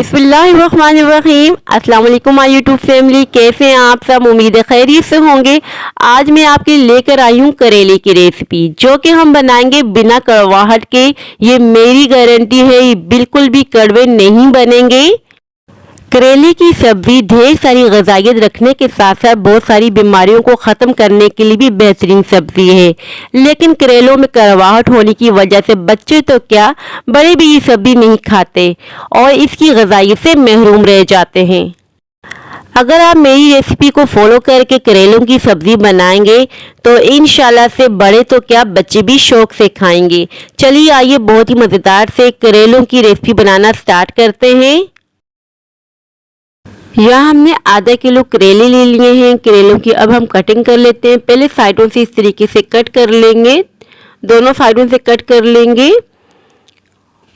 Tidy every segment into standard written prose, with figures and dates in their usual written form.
बिस्मिल्लाहिर्रहमानिर्रहीम। अस्सलाम वालेकुम माय यूट्यूब फैमिली, कैसे हैं आप सब? उम्मीद है खैरियत से होंगे। आज मैं आपके लेकर आई हूँ करेले की रेसिपी, जो कि हम बनाएंगे बिना कड़वाहट के। ये मेरी गारंटी है, ये बिल्कुल भी कड़वे नहीं बनेंगे। करेले की सब्जी ढेर सारी ग़िज़ाइयत रखने के साथ साथ बहुत सारी बीमारियों को ख़त्म करने के लिए भी बेहतरीन सब्जी है। लेकिन करेलों में कड़वाहट होने की वजह से बच्चे तो क्या, बड़े भी ये सब्जी नहीं खाते और इसकी ग़िज़ाइयत से महरूम रह जाते हैं। अगर आप मेरी रेसिपी को फॉलो करके करेलों की सब्ज़ी बनाएंगे तो इंशाल्लाह से बड़े तो क्या, बच्चे भी शौक से खाएंगे। चलिए आइए बहुत ही मज़ेदार से करेलों की रेसिपी बनाना स्टार्ट करते हैं। यहाँ हमने आधा किलो करेले ले लिए हैं। करेलों की अब हम कटिंग कर लेते हैं। पहले साइडों से इस तरीके से कट कर लेंगे, दोनों साइडों से कट कर लेंगे।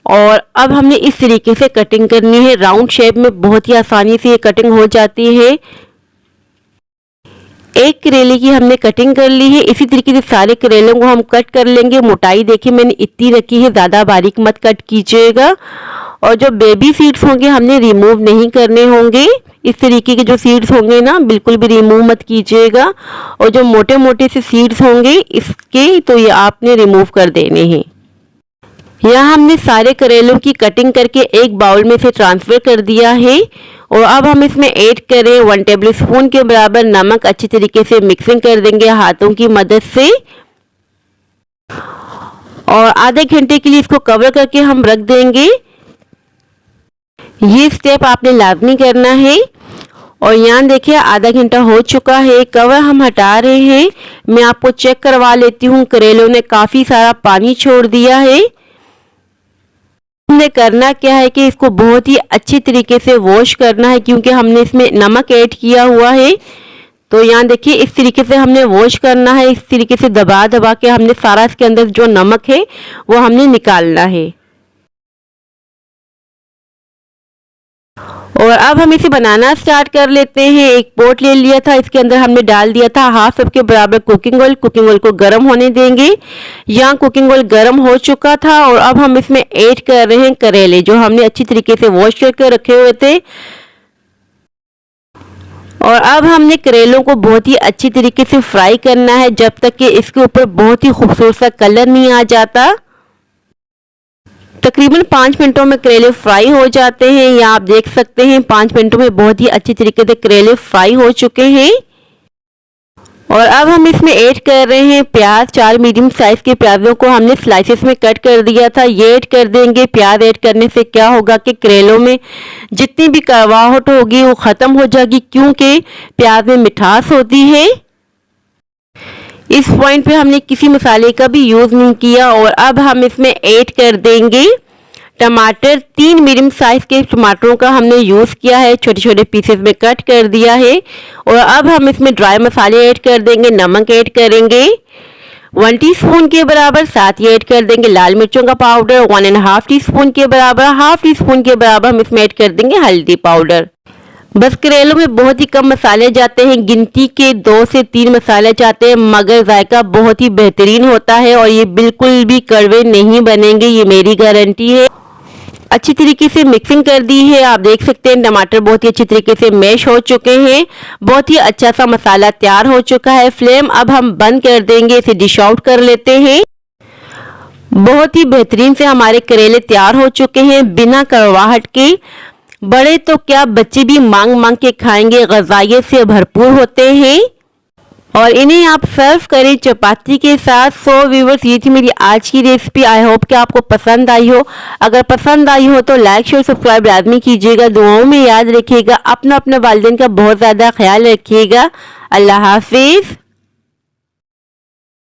और अब हमने इस तरीके से कटिंग करनी है राउंड शेप में, बहुत ही आसानी से ये कटिंग हो जाती है। एक करेले की हमने कटिंग कर ली है। इसी तरीके से सारे करेलों को हम कट कर लेंगे। मोटाई देखिए मैंने इतनी रखी है, ज़्यादा बारीक मत कट कीजिएगा। और जो बेबी सीड्स होंगे हमने रिमूव नहीं करने होंगे। इस तरीके के जो सीड्स होंगे ना, बिल्कुल भी रिमूव मत कीजिएगा। और जो मोटे मोटे से सीड्स होंगे इसके, तो ये आपने रिमूव कर देने हैं। यहाँ हमने सारे करेलों की कटिंग करके एक बाउल में से ट्रांसफ़र कर दिया है। और अब हम इसमें ऐड करें 1 टेबल स्पून के बराबर नमक। अच्छी तरीके से मिक्सिंग कर देंगे हाथों की मदद से। और आधे घंटे के लिए इसको कवर करके हम रख देंगे। ये स्टेप आपने लाजमी करना है। और यहाँ देखिए आधा घंटा हो चुका है, कवर हम हटा रहे हैं। मैं आपको चेक करवा लेती हूँ, करेलों ने काफ़ी सारा पानी छोड़ दिया है। हमने करना क्या है कि इसको बहुत ही अच्छी तरीके से वॉश करना है, क्योंकि हमने इसमें नमक ऐड किया हुआ है। तो यहाँ देखिए इस तरीके से हमने वॉश करना है। इस तरीके से दबा दबा के हमने सारा इसके अंदर जो नमक है वो हमने निकालना है। और अब हम इसे बनाना स्टार्ट कर लेते हैं। एक पॉट ले लिया था, इसके अंदर हमने डाल दिया था हाफ कप के बराबर कुकिंग ऑयल। कुकिंग ऑयल को गर्म होने देंगे। यहाँ कुकिंग ऑयल गर्म हो चुका था और अब हम इसमें ऐड कर रहे हैं करेले, जो हमने अच्छी तरीके से वॉश करके रखे हुए थे। और अब हमने करेलों को बहुत ही अच्छी तरीके से फ्राई करना है, जब तक कि इसके ऊपर बहुत ही खूबसूरत सा कलर नहीं आ जाता। तकरीबन 5 मिनटों में करेले फ्राई हो जाते हैं। यहाँ आप देख सकते हैं 5 मिनटों में बहुत ही अच्छी तरीके से करेले फ्राई हो चुके हैं। और अब हम इसमें ऐड कर रहे हैं प्याज। 4 मीडियम साइज के प्याजों को हमने स्लाइसेस में कट कर दिया था, ये ऐड कर देंगे। प्याज ऐड करने से क्या होगा कि करेलों में जितनी भी कड़वाहट होगी वो ख़त्म हो जाएगी, क्योंकि प्याज में मिठास होती है। इस पॉइंट पे हमने किसी मसाले का भी यूज़ नहीं किया। और अब हम इसमें ऐड कर देंगे टमाटर। 3 मीडियम साइज के टमाटरों का हमने यूज़ किया है, छोटे छोटे पीसेस में कट कर दिया है। और अब हम इसमें ड्राई मसाले ऐड कर देंगे। नमक ऐड करेंगे 1 टीस्पून के बराबर, साथ ही ऐड कर देंगे लाल मिर्चों का पाउडर 1.5 टीस्पून के बराबर। हाफ टीस्पून के बराबर हम इसमें ऐड कर देंगे हल्दी पाउडर। बस करेलों में बहुत ही कम मसाले जाते हैं, गिनती के 2 से 3 मसाले जाते हैं, मगर जायका बहुत ही बेहतरीन होता है। और ये बिल्कुल भी कड़वे नहीं बनेंगे, ये मेरी गारंटी है। अच्छी तरीके से मिक्सिंग कर दी है। आप देख सकते हैं टमाटर बहुत ही अच्छी तरीके से मैश हो चुके हैं। बहुत ही अच्छा सा मसाला तैयार हो चुका है। फ्लेम अब हम बंद कर देंगे, इसे डिश आउट कर लेते हैं। बहुत ही बेहतरीन से हमारे करेले तैयार हो चुके हैं बिना कड़वाहट के। बड़े तो क्या, बच्चे भी मांग मांग के खाएंगे, ग़िज़ाइयत से भरपूर होते हैं। और इन्हें आप सर्व करें चपाती के साथ। सो व्यूअर्स, ये थी मेरी आज की रेसिपी। आई होप कि आपको पसंद आई हो। अगर पसंद आई हो तो लाइक शेयर सब्सक्राइब लाजमी कीजिएगा। दुआओं में याद रखिएगा। अपना वालिदैन का बहुत ज़्यादा ख्याल रखिएगा। अल्लाह हाफिज़।